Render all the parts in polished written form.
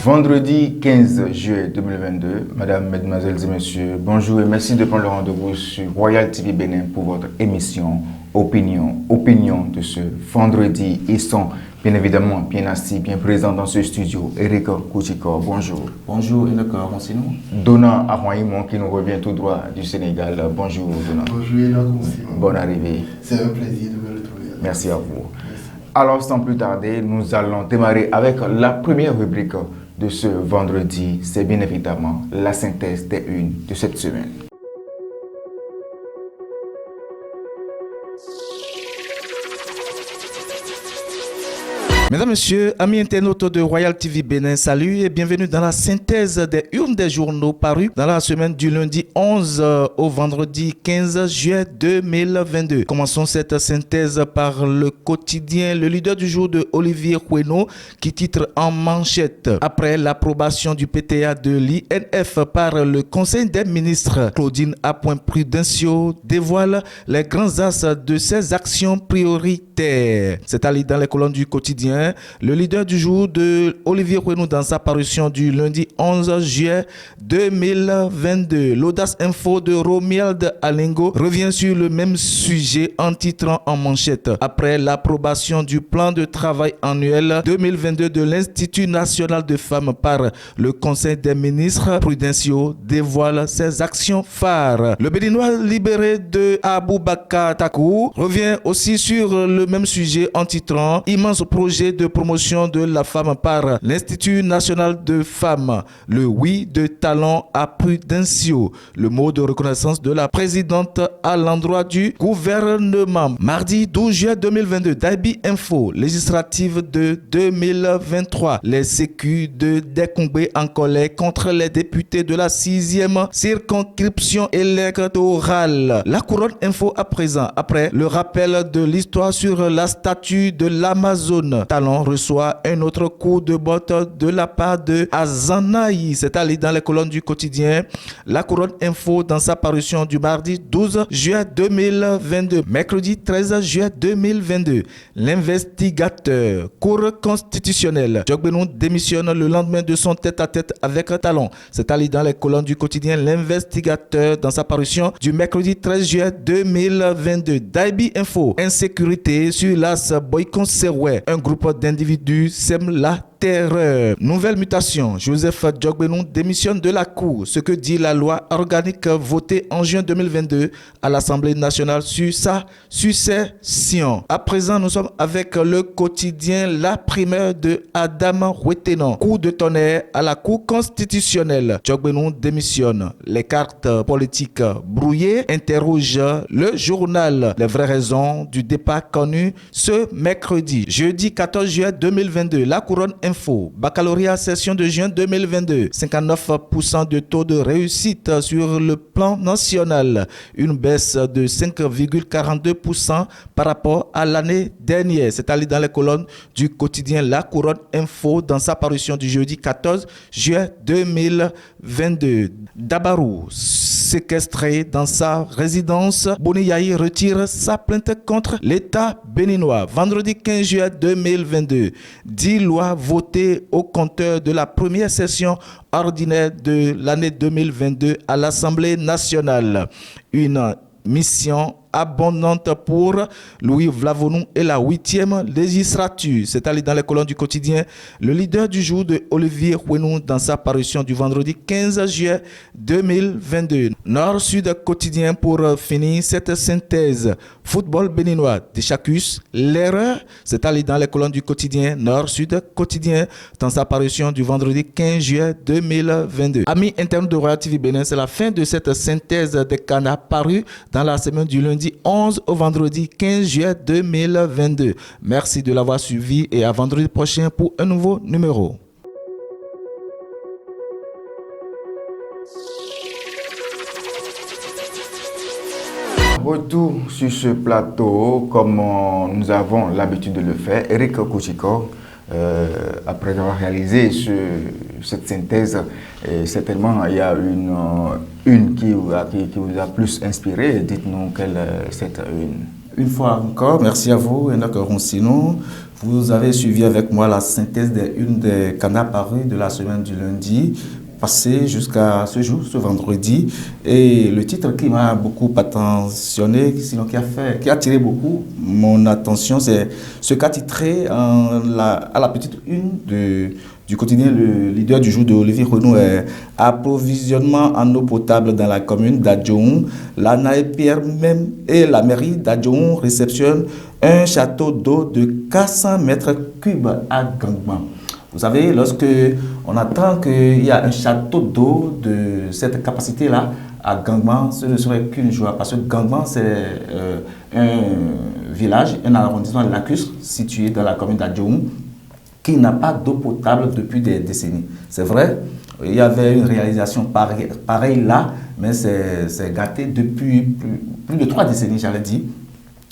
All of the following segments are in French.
Vendredi 15 juillet 2022, Madame, Mesdemoiselles et Messieurs, bonjour et merci de prendre le rendez-vous sur Royal TV Bénin pour votre émission Opinion de ce vendredi. Ils sont bien évidemment bien assis, bien présents dans ce studio. Eric Kouchikor, bonjour. Bonjour, Enoch Monsino. Donna Arouaïmon qui nous revient tout droit du Sénégal. Bonjour, Donna. Bonjour, Enoch Monsino. Bonne arrivée. C'est un plaisir de me retrouver. Merci à vous. Alors, sans plus tarder, nous allons démarrer avec la première rubrique de ce vendredi. C'est bien évidemment la synthèse des unes de cette semaine. Mesdames, Messieurs, amis internautes de Royal TV Bénin, salut et bienvenue dans la synthèse des unes des journaux parus dans la semaine du lundi 11 au vendredi 15 juillet 2022. Commençons cette synthèse par le quotidien, le leader du jour de Olivier Queno qui titre en manchette. Après l'approbation du PTA de l'INF par le Conseil des ministres, Claudine Appoint-Prudencio dévoile les grands axes de ses actions prioritaires. C'est à lire dans les colonnes du quotidien. Le leader du jour de Olivier Queno dans sa parution du lundi 11 juillet 2022. L'audace info de Romuald Alingo revient sur le même sujet en titrant en manchette. Après l'approbation du plan de travail annuel 2022 de l'Institut national de femmes par le Conseil des ministres, Prudencio dévoile ses actions phares. Le Béninois libéré de Aboubakar Takou revient aussi sur le même sujet en titrant immense projet de promotion de la femme par l'Institut national de femmes. Le oui de talent à Prudencio. Le mot de reconnaissance de la présidente à l'endroit du gouvernement. Mardi 12 juillet 2022, Daibi Info, législative de 2023. Les sécu de Décombé en colère contre les députés de la 6e circonscription électorale. La couronne info à présent, après le rappel de l'histoire sur la statue de l'Amazone. Talon reçoit un autre coup de botte de la part de Azanaï. C'est à lire dans les colonnes du quotidien. La couronne info dans sa parution du mardi 12 juillet 2022. Mercredi 13 juillet 2022. L'investigateur Cour constitutionnelle Djogbenou démissionne le lendemain de son tête-à-tête avec Talon. C'est à lire dans les colonnes du quotidien. L'investigateur dans sa parution du mercredi 13 juillet 2022. Daibi Info. Insécurité sur l'as Boycon-Serouet. Un groupe d'individus sème la terreur. Nouvelle mutation. Joseph Djogbenou démissionne de la Cour. Ce que dit la loi organique votée en juin 2022 à l'Assemblée nationale sur sa succession. À présent, nous sommes avec le quotidien La Primeur de Adam Wettenon. Coup de tonnerre à la Cour constitutionnelle. Djogbenou démissionne. Les cartes politiques brouillées interrogent le journal. Les vraies raisons du départ connues ce mercredi. Jeudi 14 juillet 2022. La couronne info. Baccalauréat session de juin 2022. 59% de taux de réussite sur le plan national. Une baisse de 5,42% par rapport à l'année dernière. C'est à lire dans les colonnes du quotidien La Couronne Info dans sa parution du jeudi 14 juillet 2022. Dabarou, séquestré dans sa résidence, Boniyaï retire sa plainte contre l'État béninois. Vendredi 15 juillet 2022. 10 lois votées au compteur de la première session ordinaire de l'année 2022 à l'Assemblée nationale. Une mission abondante pour Louis Vlavonou et la 8e législature. C'est allé dans les colonnes du quotidien. Le leader du jour de Olivier Queno dans sa parution du vendredi 15 juillet 2022. Nord-Sud quotidien pour finir cette synthèse. Football béninois. Deschacus, l'erreur. C'est allé dans les colonnes du quotidien. Nord-Sud quotidien dans sa parution du vendredi 15 juillet 2022. Amis internes de Royal TV Bénin, c'est la fin de cette synthèse des canards parus dans la semaine du lundi 11 au vendredi 15 juillet 2022. Merci de l'avoir suivi et à vendredi prochain pour un nouveau numéro. Retour sur ce plateau, comme nous avons l'habitude de le faire, Eric Kouchikor, après avoir réalisé cette synthèse, certainement il y a une qui vous a plus inspiré. Dites-nous quelle est cette une. une fois encore, merci à vous, Enoch Roncinon. Vous avez suivi avec moi la synthèse des unes des canards parus de la semaine du lundi passé jusqu'à ce jour, ce vendredi. Et le titre qui m'a beaucoup attentionné, sinon qui a attiré beaucoup mon attention, c'est ce qu'a titré à la petite une du quotidien Le Leader du jour de Olivier Renaud est approvisionnement en eau potable dans la commune d'Adjoun. L'ANAEPR même et la mairie d'Adjoun réceptionnent un château d'eau de 400 mètres cubes à Gangban. Vous savez, lorsque on attend qu'il y a un château d'eau de cette capacité-là à Gangban, ce ne serait qu'une joie parce que Gangban, c'est un village, un arrondissement de Lacus situé dans la commune d'Adjoun qui n'a pas d'eau potable depuis des décennies. C'est vrai, il y avait une réalisation pareille là, mais c'est gâté depuis plus de 3 décennies, j'allais dire.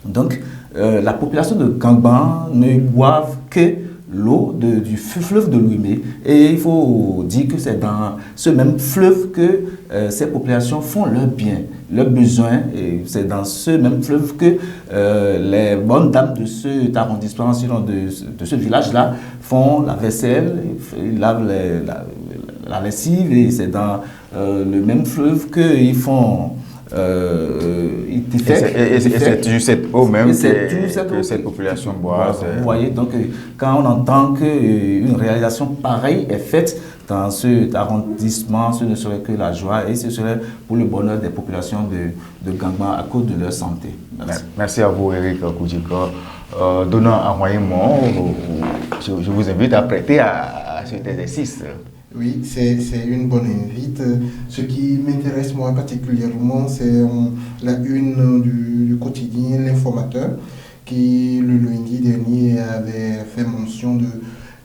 Donc, la population de Gangban ne boive que l'eau du fleuve de l'Ouimé. Et il faut dire que c'est dans ce même fleuve que ces populations font leurs biens, leurs besoins. Et c'est dans ce même fleuve que les bonnes dames de cet arrondissement, sinon de ce village-là, font la vaisselle, ils lavent la lessive. Et c'est dans le même fleuve qu'ils font... et c'est juste cette eau même que cette population boit. Vous voyez, donc quand on entend qu'une réalisation pareille est faite dans cet arrondissement, ce ne serait que la joie et ce serait pour le bonheur des populations de Gangban à cause de leur santé. Merci à vous, Eric Koudjika. Donnant un moyen mot, je vous invite à prêter à cet exercice. Oui, c'est une bonne invite. Ce qui m'intéresse moi particulièrement, c'est la une du quotidien L'Informateur, qui le lundi dernier avait fait mention de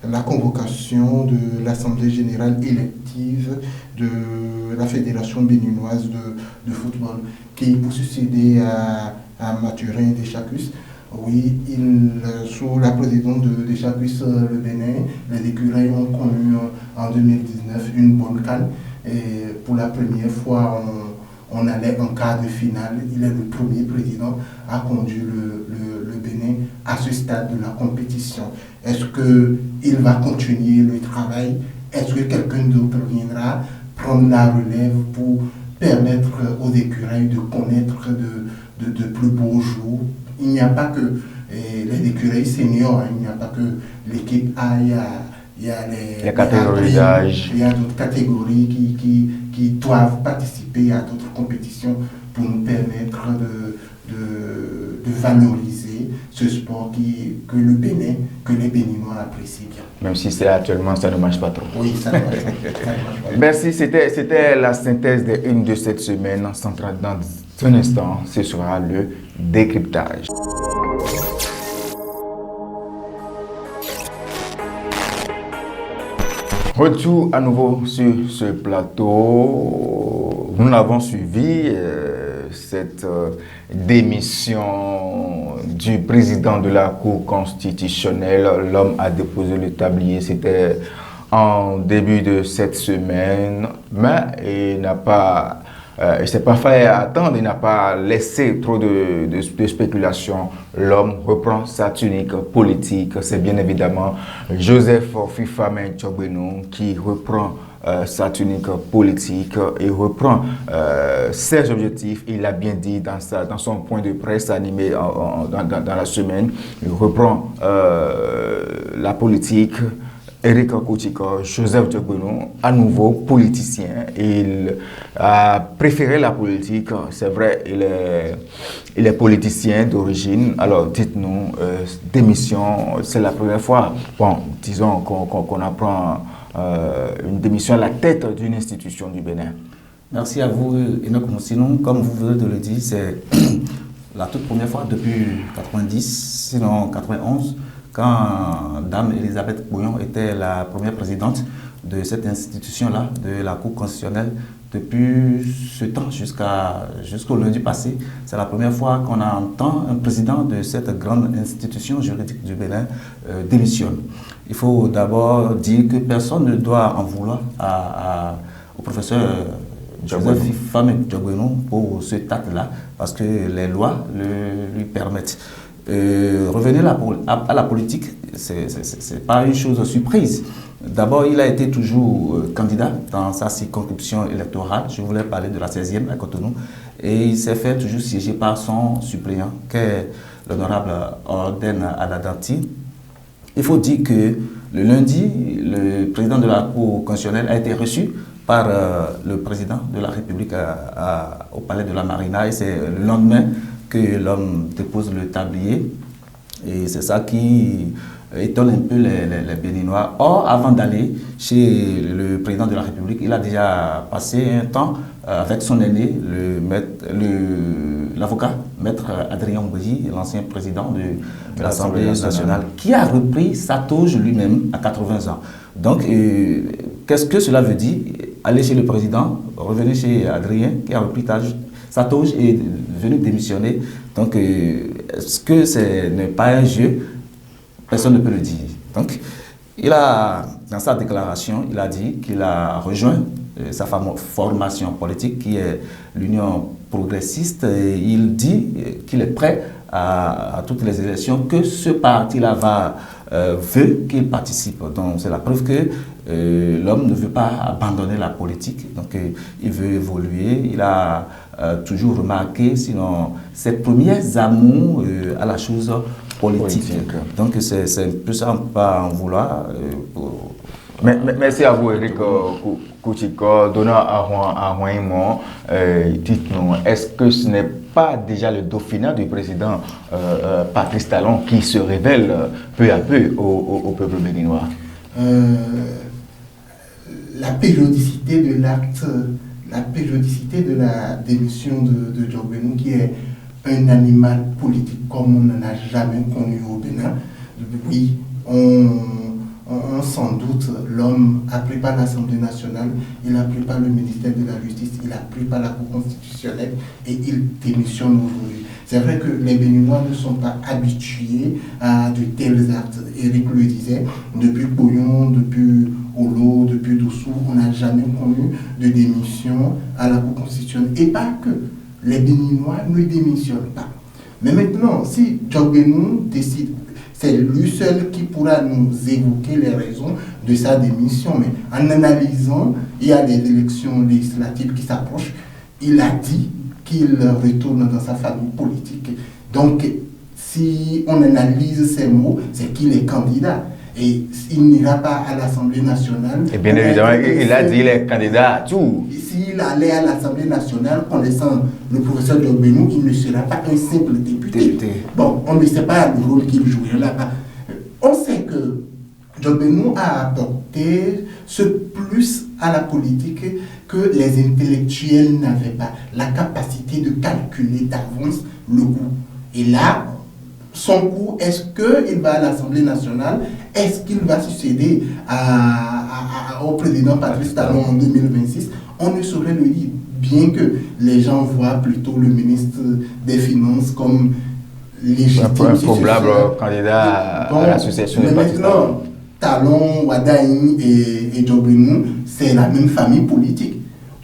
la convocation de l'Assemblée générale élective de la Fédération béninoise de football, qui pour succéder à Mathurin Deschacus. Oui, sous la présidence de Deschacus le Bénin, les écureuils ont connu en 2019 une bonne CAN. Et pour la première fois, on allait en quart de finale. Il est le premier président à conduire le Bénin à ce stade de la compétition. Est-ce qu'il va continuer le travail? Est-ce que quelqu'un d'autre viendra prendre la relève pour permettre aux écureuils de connaître de plus beaux jours? Il n'y a pas que les écureuils seniors, il n'y a pas que l'équipe A, il y a les catégories d'âge. Il y a d'autres catégories qui doivent participer à d'autres compétitions pour nous permettre de valoriser ce sport que le Bénin, que les Béninois apprécient bien. Même si c'est actuellement, ça ne marche pas trop. Oui, ça ne marche pas trop. Merci, c'était la synthèse des unes de cette semaine. Centrale dans un instant, ce sera le décryptage. Retour à nouveau sur ce plateau. Nous l'avons suivi, cette démission du président de la Cour constitutionnelle. L'homme a déposé le tablier, c'était en début de cette semaine, mais il n'a pas... il ne s'est pas fait attendre, il n'a pas laissé trop de spéculation. L'homme reprend sa tunique politique. C'est bien évidemment Joseph Fifamen Tchobwenou qui reprend sa tunique politique et reprend ses objectifs. Il l'a bien dit dans son point de presse animé dans la semaine. Il reprend la politique. Eric Koudjika, Joseph Tchobwenou, à nouveau politicien. Il a préféré la politique. C'est vrai, il est politicien d'origine. Alors, dites-nous, démission, c'est la première fois, bon, disons qu'on apprend une démission à la tête d'une institution du Bénin. Merci à vous, Enoch Roncinon. Comme vous venez de le dire, c'est la toute première fois depuis 90, sinon 91, quand Dame Elisabeth Bouillon était la première présidente de cette institution-là, de la Cour constitutionnelle. Depuis ce temps jusqu'au lundi passé, c'est la première fois qu'on entend un président de cette grande institution juridique du Bénin démissionne. Il faut d'abord dire que personne ne doit en vouloir au professeur Joseph Famé Diogbenou pour ce TAT-là, parce que les lois lui permettent. Revenir à la politique, c'est pas une chose surprise. D'abord, il a été toujours candidat dans sa circonscription électorale. Je voulais parler de la 16e à Cotonou. Et il s'est fait toujours siéger par son suppléant, qui est l'honorable Orden Adadanti. Il faut dire que le lundi, le président de la Cour constitutionnelle a été reçu par le président de la République au palais de la Marina. Et c'est le lendemain que l'homme dépose le tablier. Et c'est ça qui étonne un peu les Béninois. Or, avant d'aller chez le président de la République, il a déjà passé un temps avec son aîné, l'avocat, maître Adrien Mbouji, l'ancien président de l'Assemblée nationale, qui a repris sa toge lui-même à 80 ans. Donc, qu'est-ce que cela veut dire? Aller chez le président, revenir chez Adrien, qui a repris sa toge et est venu démissionner. Donc, est-ce que ce n'est pas un jeu? Personne ne peut le dire. Donc, dans sa déclaration, il a dit qu'il a rejoint sa formation politique qui est l'Union progressiste. Et il dit qu'il est prêt à toutes les élections, que ce parti-là veut qu'il participe. Donc, c'est la preuve que l'homme ne veut pas abandonner la politique. Donc, il veut évoluer. Il a toujours remarqué, sinon, ses premiers amours à la chose politique. Donc, c'est un peu ça, on ne peut pas en vouloir. Merci à vous, Eric Kouchiko. Donnant à Rouen, dites-nous, est-ce que ce n'est pas déjà le dauphinat du président Patrice Talon qui se révèle peu à peu au peuple béninois? La périodicité de l'acte, la périodicité de la démission de Diogbenou, qui est un animal politique comme on n'en a jamais connu au Bénin. Oui, sans doute, l'homme a pris par l'Assemblée nationale, il a pris par le ministère de la Justice, il a pris par la Cour constitutionnelle et il démissionne aujourd'hui. C'est vrai que les Béninois ne sont pas habitués à de tels actes. Eric le disait, depuis Boyon, depuis Olo, depuis Doussou, on n'a jamais connu de démission à la Cour constitutionnelle. Et pas que les Béninois ne démissionnent pas. Mais maintenant, si Diogbenou décide, c'est lui seul qui pourra nous évoquer les raisons de sa démission. Mais en analysant, il y a des élections législatives qui s'approchent. Il a dit qu'il retourne dans sa famille politique. Donc, si on analyse ces mots, c'est qu'il est candidat. Et il n'ira pas à l'Assemblée nationale. Et bien évidemment, il a dit qu'il est candidat à tout. S'il allait à l'Assemblée nationale, connaissant le professeur Diogbenou, il ne sera pas un simple député. Bon, on ne sait pas le rôle qu'il jouerait là-bas. On sait que Diogbenou a apporté ce plus à la politique que les intellectuels n'avaient pas. La capacité de calculer d'avance le coût. Et là, son coût, est-ce qu'il va à l'Assemblée nationale? Est-ce qu'il va succéder au président Patrice Talon en 2026? On ne saurait le dire, bien que les gens voient plutôt le ministre des Finances comme légitime. Un probable candidat à l'association de Patrice Talon. Talon, Wadaï et Diogbenou, c'est la même famille politique.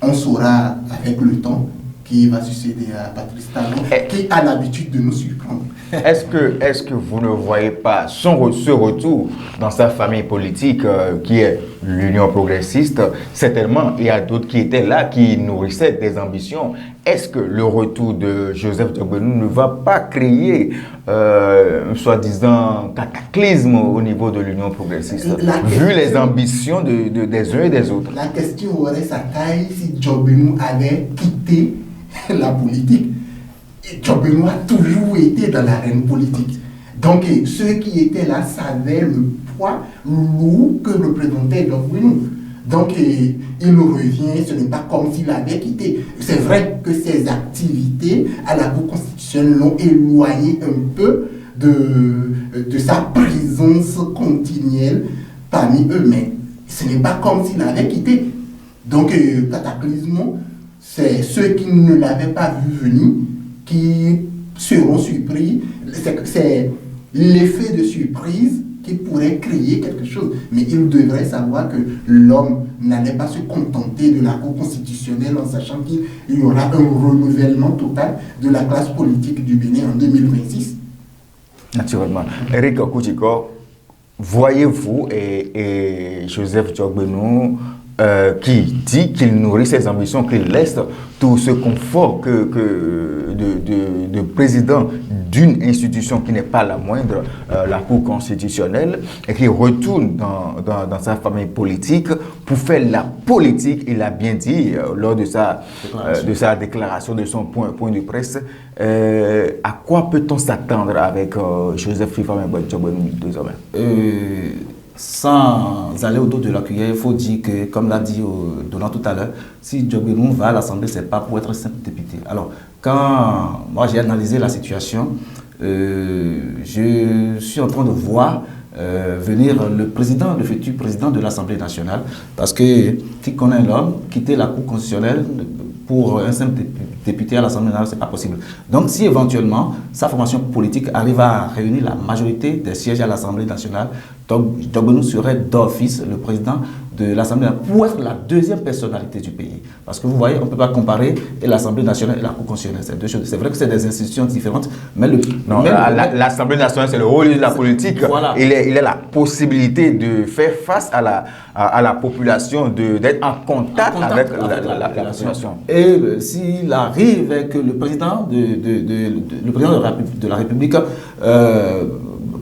On saura avec le temps qui va succéder à Patrice Talon, qui a l'habitude de nous surprendre. Est-ce que vous ne voyez pas ce retour dans sa famille politique qui est l'Union progressiste? Certainement, il y a d'autres qui étaient là, qui nourrissaient des ambitions. Est-ce que le retour de Joseph Diogbenou ne va pas créer un soi-disant cataclysme au niveau de l'Union progressiste, vu les ambitions des uns et des autres? La question aurait sa taille si Diogbenou avait quitté la politique. Diogbenou a toujours été dans l'arène politique. Donc, ceux qui étaient là savaient le poids lourd que représentait Diogbenou. Donc, il revient, ce n'est pas comme s'il avait quitté. C'est vrai que ses activités à la Cour constitutionnelle l'ont éloigné un peu de sa présence continuelle parmi eux, mais ce n'est pas comme s'il avait quitté. Donc, cataclysme, c'est ceux qui ne l'avaient pas vu venir qui seront surpris. C'est l'effet de surprise qui pourrait créer quelque chose. Mais il devrait savoir que l'homme n'allait pas se contenter de la Cour constitutionnelle en sachant qu'il y aura un renouvellement total de la classe politique du Bénin en 2026. Naturellement. Eric Kouchiko, voyez-vous et Joseph Diogbenou qui dit qu'il nourrit ses ambitions, qu'il laisse tout ce confort de président d'une institution qui n'est pas la moindre, la Cour constitutionnelle, et qui retourne dans sa famille politique pour faire la politique. Il a bien dit lors de sa déclaration, de son point de presse. À quoi peut-on s'attendre avec Joseph Diogbenou désormais? Sans aller au dos de la cuillère, il faut dire que, comme l'a dit Donald tout à l'heure, si Diogbenou va à l'Assemblée, ce n'est pas pour être simple député. Alors, quand moi j'ai analysé la situation, je suis en train de voir venir le futur président de l'Assemblée nationale, parce que qui connaît l'homme, quitter la Cour constitutionnelle pour un simple député à l'Assemblée nationale, ce n'est pas possible. Donc si éventuellement sa formation politique arrive à réunir la majorité des sièges à l'Assemblée nationale, Diogbenou serait d'office le président de l'Assemblée nationale pour être la deuxième personnalité du pays. Parce que vous voyez, on ne peut pas comparer l'Assemblée nationale et la Cour constitutionnelle. C'est deux choses. C'est vrai que c'est des institutions différentes, mais l'Assemblée nationale, c'est le rôle de la politique. Voilà. Il a la possibilité de faire face à la population, d'être en contact avec la population. Et s'il arrive que le président de la République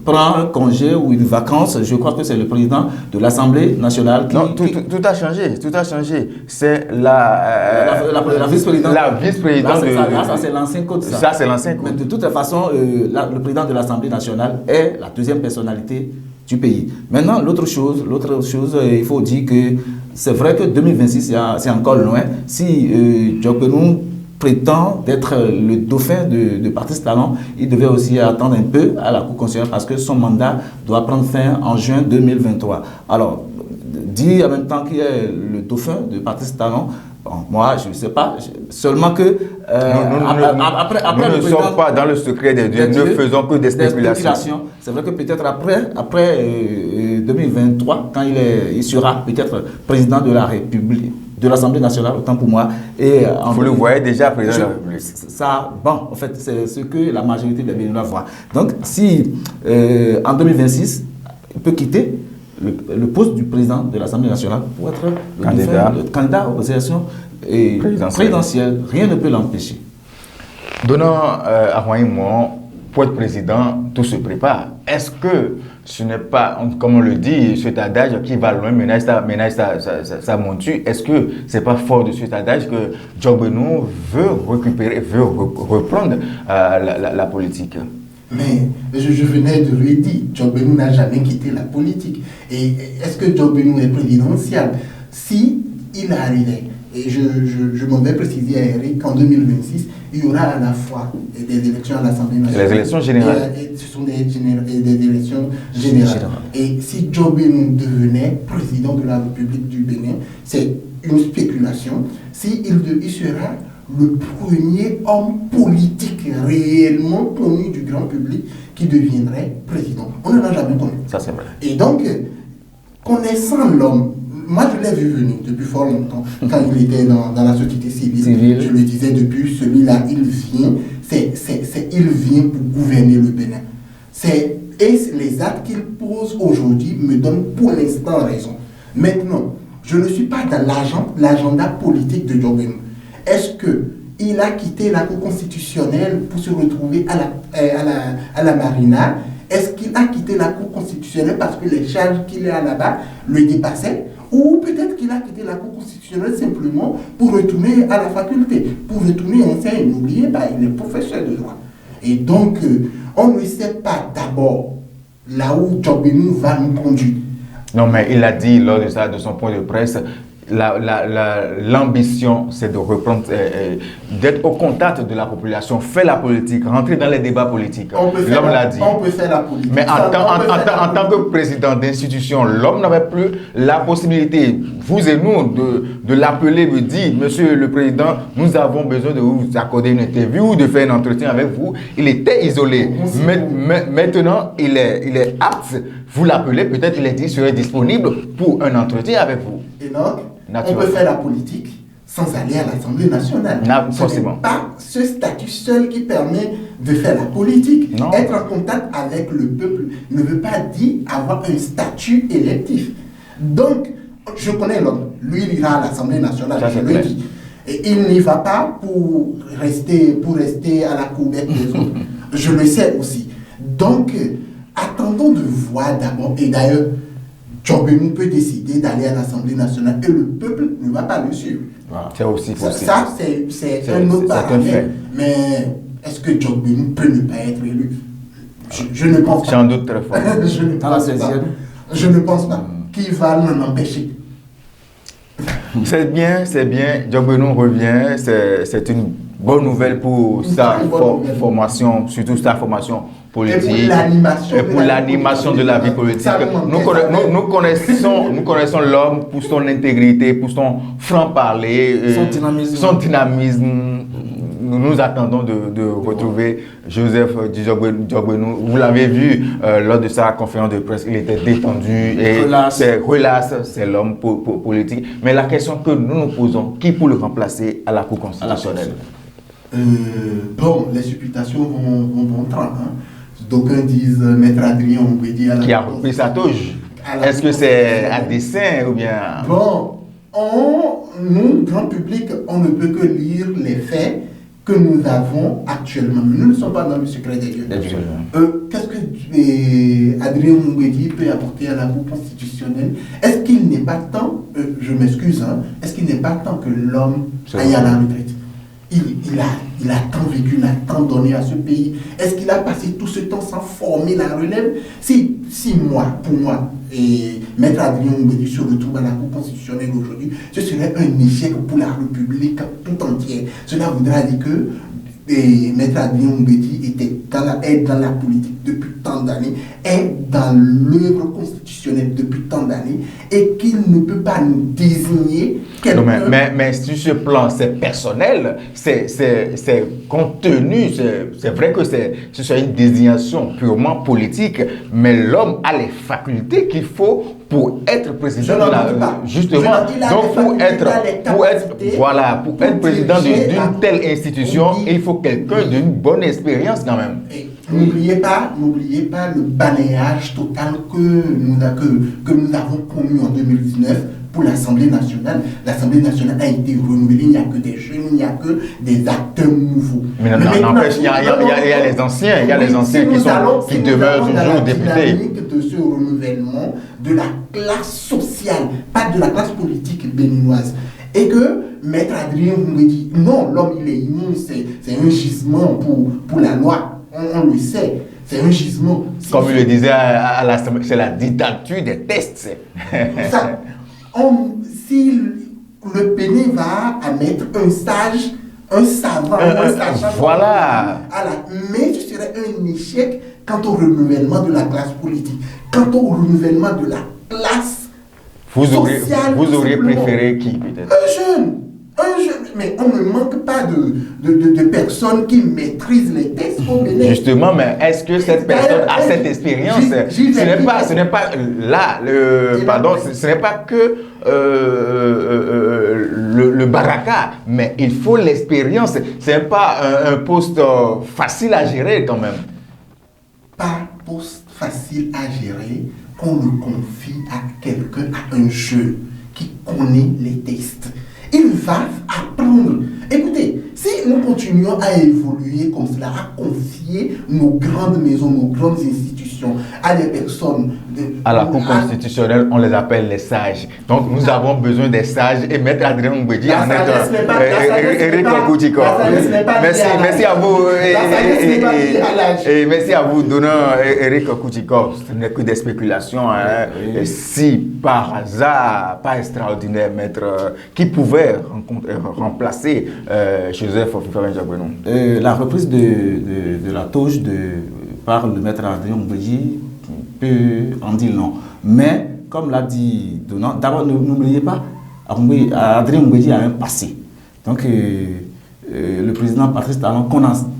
prend un congé ou une vacance, je crois que c'est le président de l'Assemblée nationale qui... Non, tout a changé, tout a changé. C'est la vice-présidente. La vice-présidente. Ça, c'est l'ancien code. Ça, c'est l'ancien code. Mais de toute façon, le président de l'Assemblée nationale est la deuxième personnalité du pays. Maintenant, l'autre chose, il faut dire que c'est vrai que 2026, c'est encore loin. Si Diogbenou prétend d'être le dauphin de Patrice Talon, il devait aussi attendre un peu à la Cour constitutionnelle parce que son mandat doit prendre fin en juin 2023. Alors, dire en même temps qu'il est le dauphin de Patrice Talon, bon, moi, je ne sais pas, seulement que nous ne sommes pas dans le secret des dieux, ne faisons que des spéculations. C'est vrai que peut-être après 2023, quand il sera peut-être président de la République, de l'Assemblée nationale, autant pour moi. Et vous le voyez déjà, président de la République. Ça, bon, en fait, c'est ce que la majorité des Béninois voient. Donc, si en 2026, il peut quitter le poste du président de l'Assemblée nationale pour être le candidat aux élections présidentielles, rien ne peut l'empêcher. Donnant à Royan, pour être président, tout se prépare. Est-ce que ce n'est pas, comme on le dit, cet adage qui va loin, ménage sa monture, est-ce que ce n'est pas fort de cet adage que Diogbenou veut reprendre la politique? Mais je venais de lui dire, Diogbenou n'a jamais quitté la politique. Et est-ce que Diogbenou est présidentiel? Si il arrivait, et je m'en vais préciser à Eric qu'en 2026, il y aura à la fois des élections à l'Assemblée nationale. Les élections générales. Et ce sont des élections générales. Et si Diogbenou devenait président de la République du Bénin, c'est une spéculation. Il sera le premier homme politique réellement connu du grand public qui deviendrait président. On n'en a jamais connu. Ça, c'est vrai. Et donc, connaissant l'homme, moi je l'ai vu venir depuis fort longtemps, quand il était dans la société civile. Je le disais depuis, celui-là, il vient pour gouverner le Bénin. Et les actes qu'il pose aujourd'hui me donnent pour l'instant raison. Maintenant, je ne suis pas dans l'agenda politique de Diogbenou. Est-ce qu'il a quitté la Cour constitutionnelle pour se retrouver à la Marina? Est-ce qu'il a quitté la Cour constitutionnelle parce que les charges qu'il a là-bas le dépassaient? Ou peut-être qu'il a quitté la Cour constitutionnelle simplement pour retourner à la faculté, pour retourner enseigner. N'oubliez pas, il est professeur de droit. Et donc, on ne sait pas d'abord là où Diogbenou va nous conduire. Non, mais il a dit lors de son point de presse, l'ambition, c'est de reprendre, d'être au contact de la population, faire la politique, rentrer dans les débats politiques. L'homme l'a dit. On peut faire la politique. Mais en tant que président d'institution, l'homme n'avait plus la possibilité, vous et nous, de l'appeler, de dire, monsieur le président, nous avons besoin de vous accorder une interview ou de faire un entretien avec vous. Il était isolé. Maintenant, il est apte. Vous l'appelez, peut-être il serait disponible pour un entretien avec vous. Et donc, on peut faire la politique sans aller à l'Assemblée nationale. Ce n'est pas ce statut seul qui permet de faire la politique. Non. Être en contact avec le peuple ne veut pas dire avoir un statut électif. Donc, je connais l'homme. Lui, il ira à l'Assemblée nationale. Ça, je le dis. Et il n'y va pas pour rester à la coubette des autres. Je le sais aussi. Donc, attendons de voir d'abord. Et d'ailleurs, Djogbenou peut décider d'aller à l'Assemblée nationale et le peuple ne va pas le suivre. Voilà. C'est aussi possible. Ça, c'est un autre paramètre. Mais est-ce que Djogbenou peut ne pas être élu? Je ne pense pas. J'en doute très fort. Je ne pense pas. Je ne pense pas. Qui va l'en empêcher? C'est bien. Djogbenou revient. C'est une bonne nouvelle pour sa formation, surtout sa formation politique. Et pour l'animation de la vie politique. Nous connaissons l'homme pour son intégrité, pour son franc-parler, son dynamisme. Nous attendons de retrouver Joseph Djogbenou. Vous l'avez vu lors de sa conférence de presse, il était détendu et c'est l'homme politique. Mais la question que nous nous posons, qui pour le remplacer à la Cour constitutionnelle? Bon, les supputations vont bon train. D'aucuns disent Maître Adrien Mbedi qui a repris sa touche. Est-ce que c'est à dessein ou bien... Bon, nous, grand public, on ne peut que lire les faits que nous avons actuellement. Nous ne sommes pas dans le secret des dieux. Qu'est-ce que Adrien Mbedi peut apporter à la Cour constitutionnelle? Est-ce qu'il n'est pas temps, je m'excuse, est-ce qu'il n'est pas temps que l'homme aille à la retraite? Il a tant vécu, il a tant donné à ce pays. Est-ce qu'il a passé tout ce temps sans former la relève? Si pour moi, et Maître Adrien Mbedi se retrouve à la Cour constitutionnelle aujourd'hui, ce serait un échec pour la République tout entière. Cela voudra dire que Maître Adrien Mbedi est dans la politique depuis tant d'années, est dans l'œuvre constitutionnelle depuis tant d'années, et qu'il ne peut pas nous désigner quelqu'un... Mais sur ce plan, c'est personnel, c'est contenu, c'est vrai que ce soit une désignation purement politique, mais l'homme a les facultés qu'il faut pour être président de la... Justement, donc pour être président d'une telle institution, il faut quelqu'un d'une bonne expérience quand même. N'oubliez pas le balayage total que nous avons connu en 2019 pour l'Assemblée nationale. L'Assemblée nationale a été renouvelée, il n'y a que des jeunes, il n'y a que des acteurs nouveaux. Mais n'empêche, il y a les anciens, qui demeurent toujours députés. De ce renouvellement de la classe sociale, pas de la classe politique béninoise. Et que Maître Adrien me dit, non, l'homme il est immense, c'est un gisement pour la loi. On le sait, c'est un gisement. Comme il le disait à l'Assemblée, c'est la dictature des tests. Si le Bénin va à mettre un savant, un sage, voilà. Mais ce serait un échec quant au renouvellement de la classe politique, quant au renouvellement de la classe sociale. Vous auriez préféré qui peut-être? Un jeune, mais on ne manque pas de personnes qui maîtrisent les textes au Bénin. Justement, mais est-ce que cette personne a cette expérience? Ce n'est pas là, ce n'est pas que le baraka, mais il faut l'expérience. Ce n'est pas un poste facile à gérer quand même. Pas poste facile à gérer qu'on le confie à quelqu'un, à un jeune qui connaît les textes. Il va apprendre. Écoutez, si nous continuons à évoluer comme cela, à confier nos grandes maisons, nos grandes institutions Constitution à des personnes... À la Cour constitutionnelle, on les appelle les sages. Donc, nous avons besoin des sages et Maître Adrien Mbedji en est Eric Okouchiko. Merci à vous. Et merci à vous, donnant Eric Okouchiko. Ce n'est que des spéculations. Si par hasard, pas extraordinaire, Maître, qui pouvait remplacer Joseph Fifaren-Diagbeno? La reprise de la touche par le Maître Adrien Mbedji peut en dire non. Mais, comme l'a dit Donald, d'abord, n'oubliez pas, Adrien Mbedji a un passé. Donc, le président Patrice Talon,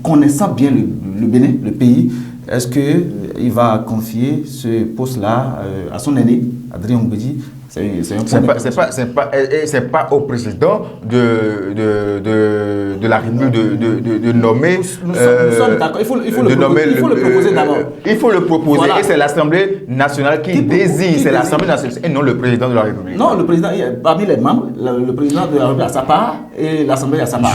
connaissant bien le Bénin, le pays, est-ce qu'il va confier ce poste-là à son aîné, Adrien Mbedji? C'est pas au président de la République de nommer. Nous sommes d'accord. Il faut le proposer d'abord. Il faut le proposer. Voilà. Et c'est l'Assemblée nationale qui désigne. C'est l'Assemblée nationale et non le président de la République. Non, le président, parmi les membres, le président de la République a sa part et l'Assemblée a sa part.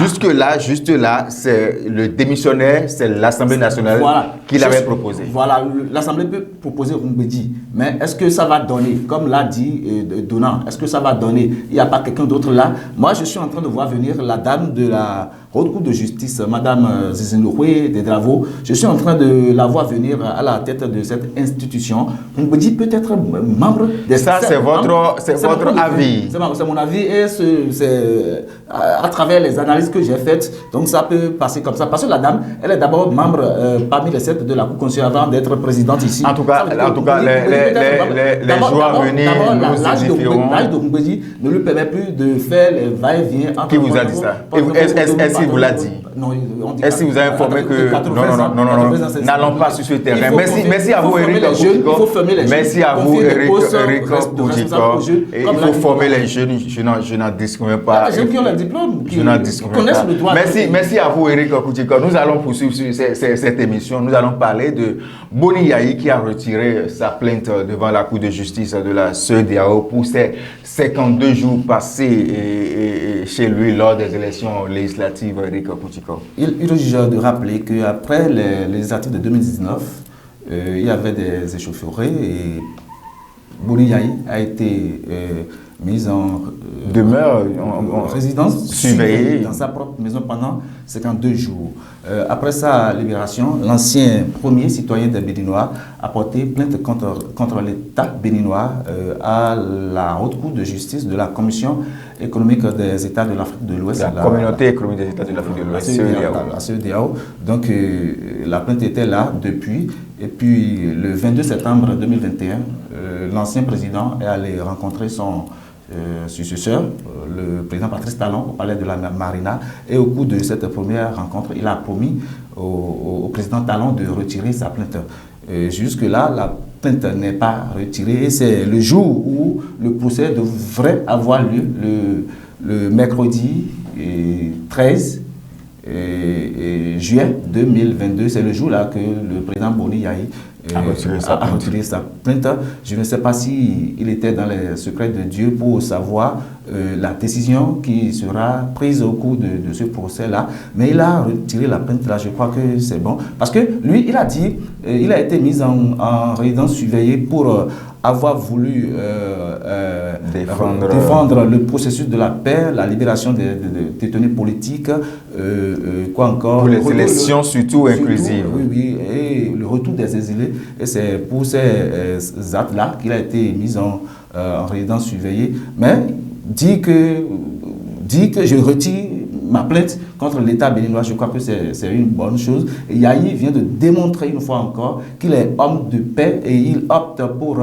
Juste là, c'est le démissionnaire, c'est l'Assemblée nationale qui l'avait proposé. Voilà, l'Assemblée peut proposer Mbedji. Mais est-ce que ça va donner, comme l'a dit Donald, est-ce que ça va donner? Il n'y a pas quelqu'un d'autre là. Moi, je suis en train de voir venir la dame de la Haute Cour de justice, Madame Zizinoué de Dravo. Je suis en train de la voir venir à la tête de cette institution. Mbedji peut être membre de ça. C'est votre avis. C'est mon avis et c'est à travers les analyses que j'ai faites. Donc ça peut passer comme ça. Parce que la dame, elle est d'abord membre parmi les 7 de la Cour constitutionnelle avant d'être présidente ici. En tout cas, les jours à venir, l'âge de Mbedji ne lui permet plus de faire les va-et-vient. Qui vous a dit ça? Est-ce qu'il vous l'a dit? Est-ce qu'il vous a informé que... Non, n'allons pas sur ce terrain. Merci à vous, Eric Okouchiko. Merci à vous, Eric Okouchiko. Il faut former les jeunes. Je n'en discrimine pas. Les jeunes qui ont le diplôme, qui connaissent le droit. Merci à vous, Eric Okouchiko. Nous allons poursuivre cette émission. Nous allons parler de Boni Yayi qui a retiré sa plainte devant la Cour de justice de la CEDEAO pour ses 52 jours passés chez lui lors des élections législatives, Eric Okouchiko. Il est juste de rappeler qu'après les législatives de 2019, il y avait des échauffourées et Boni Yayi a été mise en demeure, en résidence surveillée dans sa propre maison pendant 52 jours. Après sa libération, l'ancien premier citoyen des Béninois a porté plainte contre l'État béninois à la Haute Cour de justice de la Commission économique des États de l'Afrique de l'Ouest. La Communauté économique des États de l'Afrique de l'Ouest, la CEDEAO. Donc la plainte était là depuis. Et puis le 22 septembre 2021, l'ancien président est allé rencontrer son successeur, le président Patrice Talon, au palais de la Marina. Et au cours de cette première rencontre, il a promis au président Talon de retirer sa plainte. Jusque-là, la plainte n'est pas retirée. Et c'est le jour où le procès devrait avoir lieu, le mercredi 13 juin 2022. C'est le jour-là que le président Boni Yayi a retiré sa plainte. Je ne sais pas s'il était dans les secrets de Dieu pour savoir la décision qui sera prise au cours de ce procès-là. Mais il a retiré la plainte là, je crois que c'est bon. Parce que lui, il a dit, il a été mis en résidence surveillée pour avoir voulu défendre le processus de la paix, la libération des détenus politiques, quoi encore. Pour les élections surtout inclusives. Oui, et le retour des exilés. Et c'est pour ces actes-là qu'il a été mis en résidence surveillée. Mais dit que je retire ma plainte contre l'État béninois, je crois que c'est une bonne chose. Et Yayi vient de démontrer une fois encore qu'il est homme de paix et il opte pour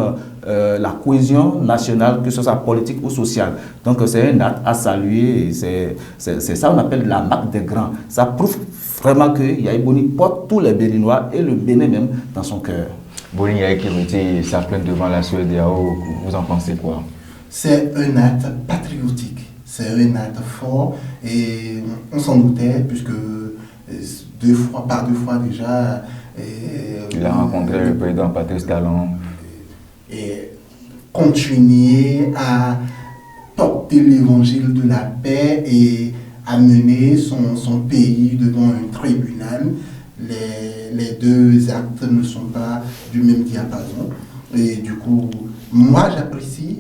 la cohésion nationale, que ce soit politique ou sociale. Donc c'est un acte à saluer. C'est ça qu'on appelle la marque des grands. Ça prouve vraiment que Yayi Boni porte tous les Béninois et le Bénin même dans son cœur. Boni Yayi qui retire sa plainte devant la CEDEAO, vous en pensez quoi? C'est un acte patriotique. C'est un acte fort et on s'en doutait puisque par deux fois déjà... il a rencontré le président Patrice Talon. Et continuer à porter l'évangile de la paix et amener son pays devant un tribunal. les deux actes ne sont pas du même diapason. Et du coup, moi j'apprécie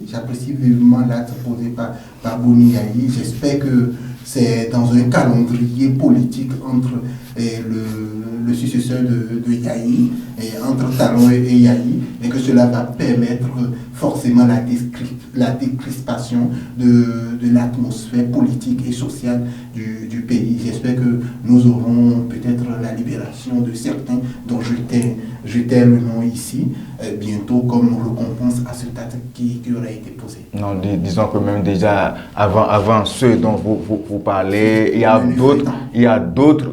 vivement l'acte posé par Boni Yayi. J'espère que c'est dans un calendrier politique entre le successeur de Yayi, et entre Talon et Yayi, et que cela va permettre forcément la décrispation de l'atmosphère politique et sociale du pays. J'espère que nous aurons peut-être la libération de certains dont je tais le nom ici, bientôt comme récompense à cet acte qui aurait été posé. Non, disons que même déjà, avant ceux dont vous parlez, il y a d'autres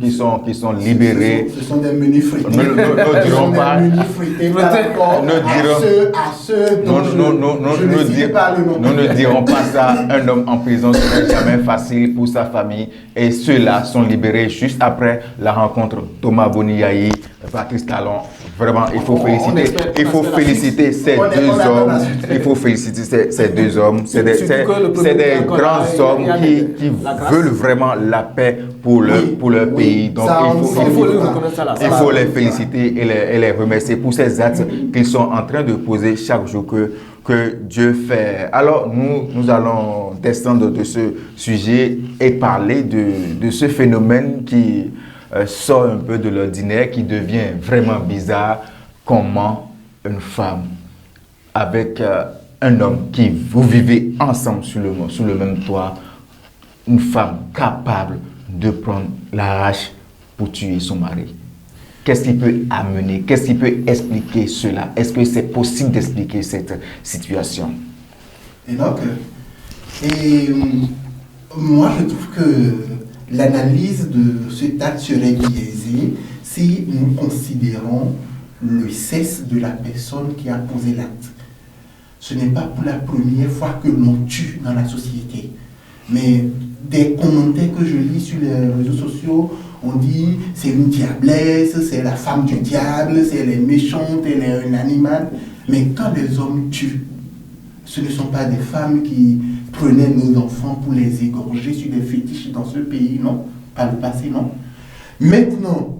qui sont libérés. Ce sont des menus frités. Ne dirons pas. Nous ne dirons pas ça. Un homme en prison, ce n'est jamais facile pour sa famille. Et ceux-là sont libérés juste après la rencontre Thomas Boni Yayi, Patrice Talon. Vraiment, il faut féliciter ces deux hommes. Il faut féliciter ces deux hommes. C'est des grands hommes qui veulent vraiment la paix pour leur pays. Donc, il faut les féliciter et les remercier pour ces actes qu'ils sont en train de poser chaque jour que Dieu fait. Alors, nous allons descendre de ce sujet et parler de ce phénomène qui sort un peu de l'ordinaire, qui devient vraiment bizarre. Comment une femme avec un homme qui vous vivez ensemble sous le même toit, une femme capable de prendre la hache pour tuer son mari. Qu'est-ce qui peut amener, qu'est-ce qui peut expliquer cela? Est-ce que c'est possible d'expliquer cette situation? Et donc, moi je trouve que l'analyse de cet acte serait biaisée si nous considérons le sexe de la personne qui a posé l'acte. Ce n'est pas pour la première fois que l'on tue dans la société. Mais des commentaires que je lis sur les réseaux sociaux, on dit c'est une diablesse, c'est la femme du diable, c'est elle est méchante, elle est un animal. Mais quand les hommes tuent, ce ne sont pas des femmes qui prenaient nos enfants pour les égorger sur des fétiches dans ce pays, non. Par le passé, non. Maintenant,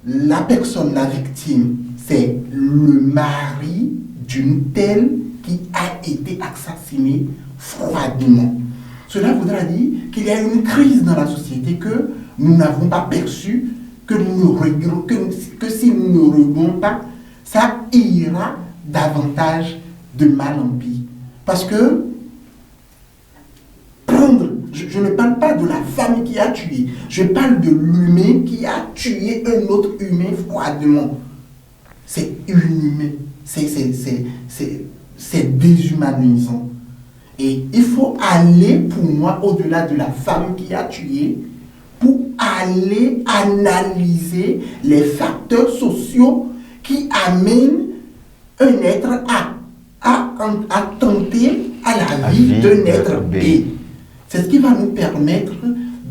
la personne, la victime, c'est le mari d'une telle qui a été assassinée froidement. Cela voudra dire qu'il y a une crise dans la société que nous n'avons pas perçue, que si nous ne réglons pas, ça ira davantage de mal en pis. Parce que je ne parle pas de la femme qui a tué, je parle de l'humain qui a tué un autre humain froidement. C'est inhumain, c'est déshumanisant. Et il faut aller, pour moi, au-delà de la femme qui a tué, pour aller analyser les facteurs sociaux qui amènent un être à tenter à la vie d'un être B. C'est ce qui va nous permettre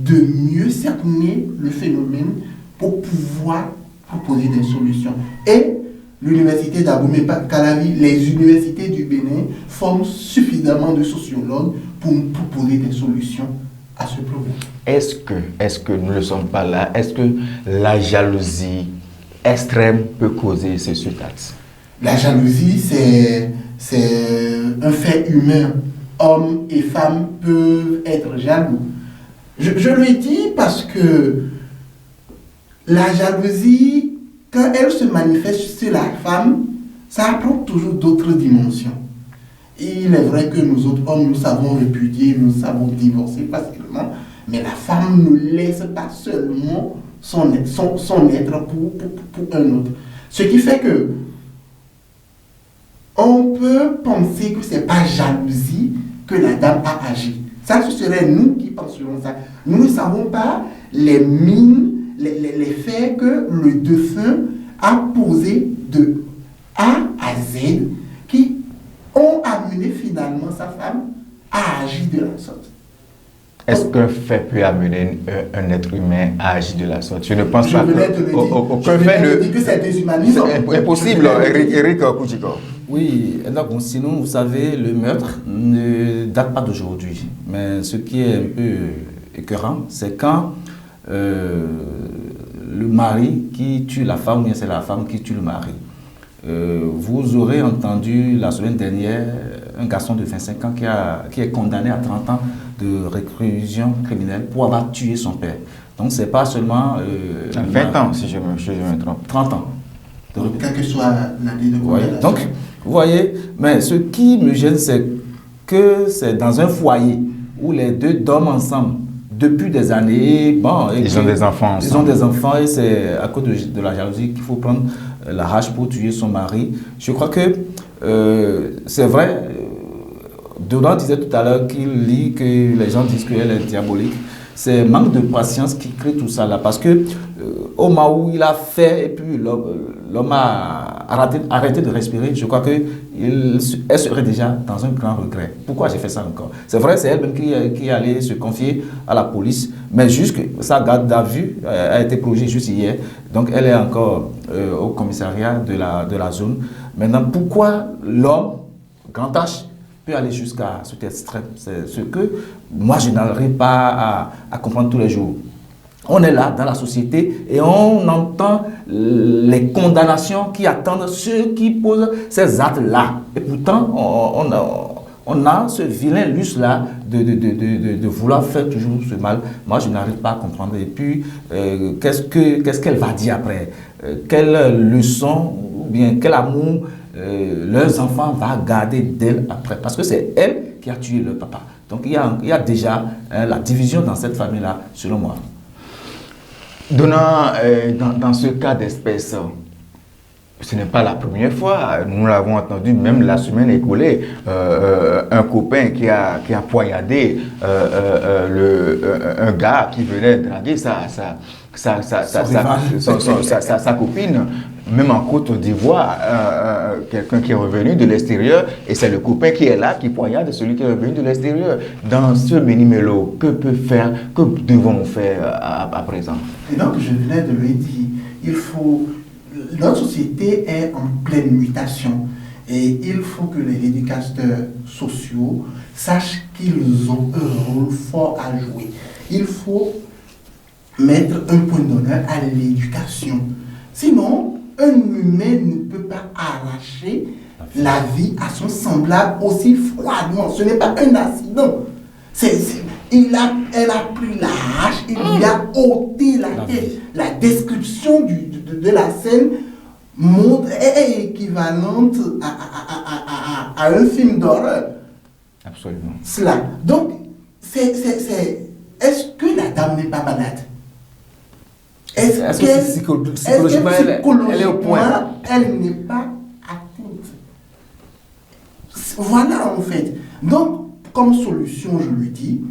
de mieux cerner le phénomène pour pouvoir proposer des solutions. Et l'université d'Abomey-Calavi, les universités du Bénin forment suffisamment de sociologues pour proposer des solutions à ce problème. Est-ce que nous ne sommes pas là? Est-ce que la jalousie extrême peut causer ce acte? La jalousie, c'est un fait humain. Hommes et femmes peuvent être jaloux. Je le dis parce que la jalousie, quand elle se manifeste sur la femme, ça prend toujours d'autres dimensions. Il est vrai que nous autres hommes, nous savons répudier, nous savons divorcer facilement, mais la femme ne laisse pas seulement son être pour un autre. Ce qui fait que on peut penser que ce n'est pas jalousie que la dame a agi. Ça, ce serait nous qui penserons ça. Nous ne savons pas les mines, les faits que le défunt a posés de A à Z qui ont amené finalement sa femme à agir de la sorte. Est-ce qu'un fait peut amener un être humain à agir de la sorte? Je ne pense pas qu'aucun fait ne dit que c'est déshumanisant. C'est impossible, Eric Kouchiko. Oui, donc sinon, vous savez, le meurtre ne date pas d'aujourd'hui. Mais ce qui est un peu écœurant, c'est quand le mari qui tue la femme ou bien c'est la femme qui tue le mari. Vous aurez entendu la semaine dernière un garçon de 25 ans qui est condamné à 30 ans de réclusion criminelle pour avoir tué son père. Donc c'est pas seulement... 20 ans si je me trompe. 30 ans. Donc, quelle que soit l'année de condamnation. Donc, vous voyez, mais ce qui me gêne, c'est que c'est dans un foyer où les deux dorment ensemble depuis des années. Bon, Ils ont des enfants ensemble. Ils ont des enfants et c'est à cause de la jalousie qu'il faut prendre la hache pour tuer son mari. Je crois que c'est vrai, Donald disait tout à l'heure qu'il lit que les gens disent qu'elle est diabolique. C'est manque de patience qui crée tout ça là. Parce que au moment où il a fait et puis l'homme a arrêté de respirer, je crois qu'elle serait déjà dans un grand regret. Pourquoi j'ai fait ça encore? C'est vrai, c'est elle-même qui est allée se confier à la police, mais juste que sa garde à vue a été prolongée juste hier. Donc elle est encore au commissariat de la zone. Maintenant, pourquoi l'homme, grand H, peut aller jusqu'à cet extrême? C'est ce que moi je n'arrive pas à comprendre tous les jours. On est là dans la société et on entend les condamnations qui attendent ceux qui posent ces actes-là. Et pourtant, on a ce vilain luxe-là de vouloir faire toujours ce mal. Moi, je n'arrive pas à comprendre. Et puis, qu'est-ce qu'elle va dire après? Quelle leçon ou bien quel amour leurs enfants vont garder d'elle après? Parce que c'est elle qui a tué leur papa. Donc, il y a déjà la division dans cette famille-là, selon moi. Donnant, dans ce cas d'espèce, ce n'est pas la première fois, nous l'avons entendu même la semaine écoulée, un copain qui a poignardé un gars qui venait draguer sa copine. Même en Côte d'Ivoire, quelqu'un qui est revenu de l'extérieur, et c'est le copain qui est là, qui poignarde celui qui est revenu de l'extérieur. Dans ce mini-mélo, que devons-nous faire à présent? Et donc, je venais de lui dire, notre société est en pleine mutation, et il faut que les éducateurs sociaux sachent qu'ils ont un rôle fort à jouer. Il faut mettre un point d'honneur à l'éducation. Sinon, un humain ne peut pas arracher la vie à son semblable aussi froidement. Ce n'est pas un accident. Elle a pris la hache, il lui a ôté la tête. La description de la scène est équivalente à un film d'horreur. Absolument. Cela. Donc, est-ce que la dame n'est pas malade? Est-ce que psychologiquement, elle est au point? Elle n'est pas atteinte. Voilà en fait. Donc, comme solution, je lui dis,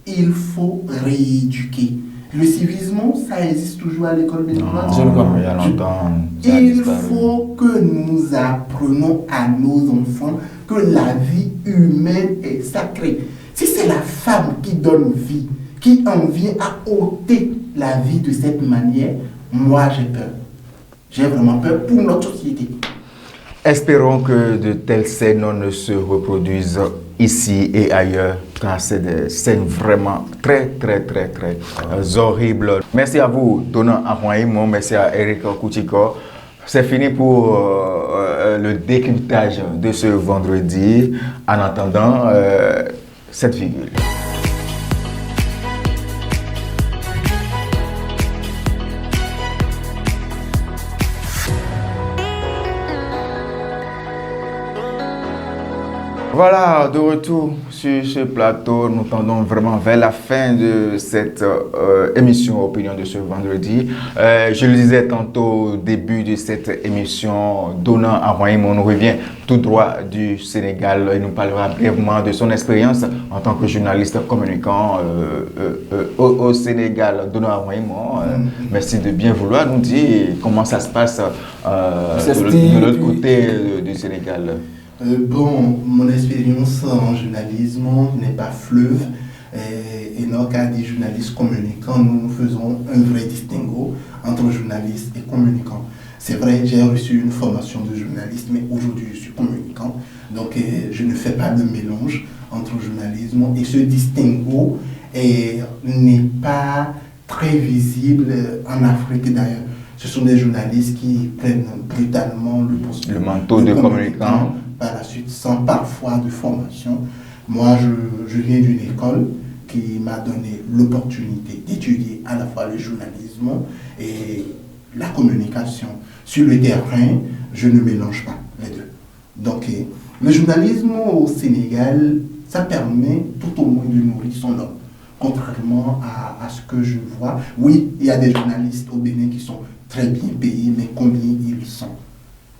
il faut rééduquer. Le civisme, ça existe toujours à l'école béninoise. Il y a longtemps. Il faut que nous apprenions à nos enfants que la vie humaine est sacrée. Si c'est la femme qui donne vie, qui en vient à ôter la vie de cette manière, moi j'ai peur. J'ai vraiment peur pour notre société. Espérons que de telles scènes ne se reproduisent ici et ailleurs, car c'est des scènes vraiment très horribles. Merci à vous, Donald Ahouaïmo, merci à Eric Koutiko. C'est fini pour le décryptage de ce vendredi. En attendant, cette virgule. Voilà, de retour sur ce plateau, nous tendons vraiment vers la fin de cette émission Opinion de ce vendredi. Je le disais tantôt au début de cette émission, Donald Ahouaïmo nous revient tout droit du Sénégal. Il nous parlera brièvement de son expérience en tant que journaliste communicant au Sénégal. Donald Ahouaïmo, merci de bien vouloir nous dire comment ça se passe de l'autre côté du Sénégal. Bon, mon expérience en journalisme n'est pas fleuve. Et dans le cas des journalistes communicants, nous faisons un vrai distinguo entre journalistes et communicants. C'est vrai, j'ai reçu une formation de journaliste, mais aujourd'hui je suis communicant. Donc je ne fais pas de mélange entre journalisme et ce distinguo n'est pas très visibles en Afrique d'ailleurs. Ce sont des journalistes qui prennent brutalement le manteau de communicant par la suite, sans parfois de formation. Moi, je viens d'une école qui m'a donné l'opportunité d'étudier à la fois le journalisme et la communication. Sur le terrain, je ne mélange pas les deux. Donc, le journalisme au Sénégal, ça permet tout au moins de nourrir son homme. Contrairement à ce que je vois, oui, il y a des journalistes au Bénin qui sont très bien payés, mais combien ils sont?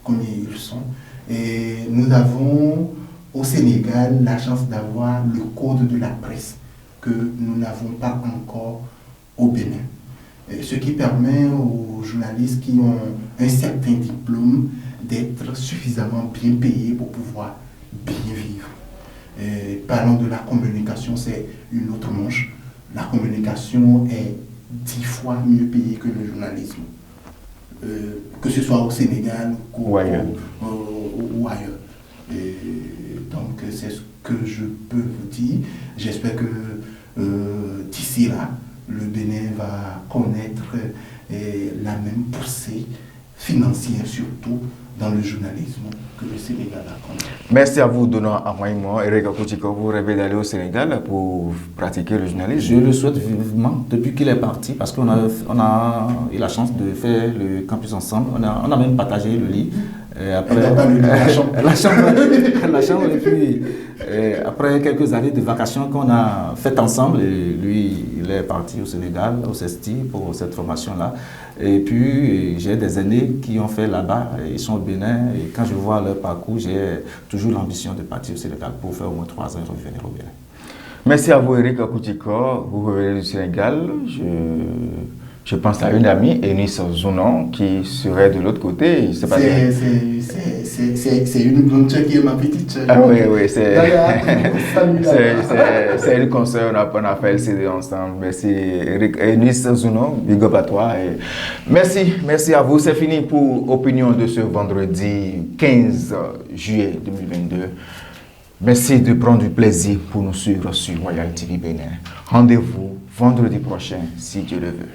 Combien ils sont? Et nous avons au Sénégal la chance d'avoir le code de la presse que nous n'avons pas encore au Bénin. Et ce qui permet aux journalistes qui ont un certain diplôme d'être suffisamment bien payés pour pouvoir bien vivre. Et parlant de la communication, c'est une autre manche. La communication est 10 fois mieux payée que le journalisme. Que ce soit au Sénégal ou ailleurs. Et donc c'est ce que je peux vous dire. J'espère que d'ici là, le Bénin va connaître la même poussée financière surtout dans le journalisme que le Sénégal a connu. Merci à vous, Donnant Amoïmo. Eric Akouchiko, vous rêvez d'aller au Sénégal pour pratiquer le journalisme? Je le souhaite vivement depuis qu'il est parti parce qu'on a eu la chance de faire le campus ensemble. On a même partagé le lit. Et après, la chambre. Et puis, après quelques années de vacations qu'on a faites ensemble, et lui, il est parti au Sénégal, au CESTI, pour cette formation-là. Et puis, j'ai des aînés qui ont fait là-bas, ils sont au Bénin. Et quand je vois leur parcours, j'ai toujours l'ambition de partir au Sénégal pour faire au moins 3 ans et revenir au Bénin. Merci à vous, Eric Akouchiko. Vous revenez du Sénégal. Je pense à une amie, Eunice Zounon, qui serait de l'autre côté. C'est une blonde qui est ma petite soeur. Ah oui, c'est une consoeur, on a fait le CD ensemble. Merci, Eric. Eunice Zounon, big up à toi. Et merci à vous. C'est fini pour Opinion de ce vendredi 15 juillet 2022. Merci de prendre du plaisir pour nous suivre sur Royal TV Bénin. Rendez-vous vendredi prochain, si Dieu le veut.